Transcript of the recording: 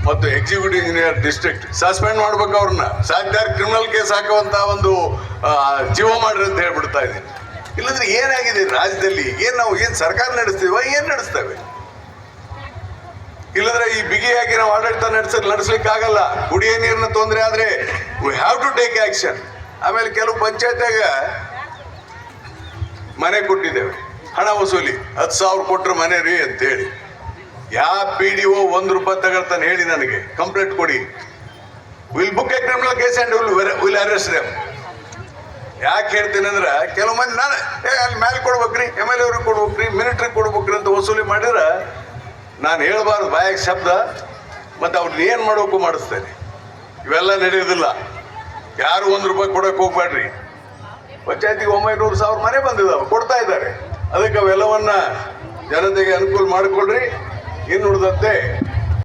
ಮತ್ತು executive engineer district suspend ಮಾಡ್ಬೇಕು ಅವ್ರನ್ನ, ಸಾಕ್ದಾರ್ ಕ್ರಿಮಿನಲ್ ಕೇಸ್ ಹಾಕುವಂತ ಒಂದು ಜೀವ ಮಾಡ್ರಿ ಅಂತ ಹೇಳ್ಬಿಡ್ತಾ ಇದ್ದೀನಿ. ಇಲ್ಲಂದ್ರೆ ಏನಾಗಿದೆ ರಾಜ್ಯದಲ್ಲಿ? ನಾವು ಸರ್ಕಾರ ನಡೆಸ್ತೀವ, ಏನ್ ನಡೆಸ್ತೇವೆ? ಇಲ್ಲಂದ್ರೆ ಈ ಬಿಗಿಯಾಗಿ ನಾವು ಆಡಳಿತ ನಡೆಸ್ಲಿಕ್ಕೆ ಆಗಲ್ಲ. ಕುಡಿಯೋ ನೀರಿನ ತೊಂದರೆ ಆದ್ರೆ we have to take action. ಆಮೇಲೆ ಕೆಲವು ಪಂಚಾಯತ್ಯಾಗ ಮನೆ ಕೊಟ್ಟಿದ್ದೇವೆ, ಹಣ ವಸೂಲಿ 10,000 ಕೊಟ್ರೆ ಮನೆ ರೀ ಅಂತೇಳಿ. ಯಾವ PDO ₹1 ತಗೊಳ್ತಾನೆ ಹೇಳಿ ನನಗೆ, ಕಂಪ್ಲೇಂಟ್ ಕೊಡಿ. Will book A criminal case and will arrest them. ಯಾಕೆ ಹೇಳ್ತೀನಿ ಅಂದ್ರೆ ಕೆಲವು ಮಂದಿ ನಾನು ಅಲ್ಲಿ ಮೇಲೆ ಕೊಡ್ಬೇಕ್ರಿ, MLA ಅವ್ರಿಗೆ ಕೊಡ್ಬೇಕ್ರಿ, ಮಿಲಿಟ್ರಿ ಕೊಡ್ಬೇಕ್ರಿ ಅಂತ ವಸೂಲಿ ಮಾಡಿದ್ರೆ ನಾನು ಹೇಳ್ಬಾರ್ದು ಬಾಯಾಗ ಶಬ್ದ, ಮತ್ತು ಅವ್ರನ್ನ ಏನು ಮಾಡೋಕ್ಕೂ ಮಾಡಿಸ್ತೇನೆ. ಇವೆಲ್ಲ ನಡೆಯೋದಿಲ್ಲ. ಯಾರು ₹1 ಕೊಡೋಕೆ ಹೋಗ್ಬೇಡ್ರಿ. ಪಂಚಾಯತಿಗೆ 900,000 ಮನೆ ಬಂದಿದ್ದಾವೆ, ಕೊಡ್ತಾ ಇದ್ದಾರೆ. ಅದಕ್ಕೆ ಅವೆಲ್ಲವನ್ನ ಜನತೆಗೆ ಅನುಕೂಲ ಮಾಡಿಕೊಡ್ರಿ. ಇನ್ನು ಉಳಿದಂತೆ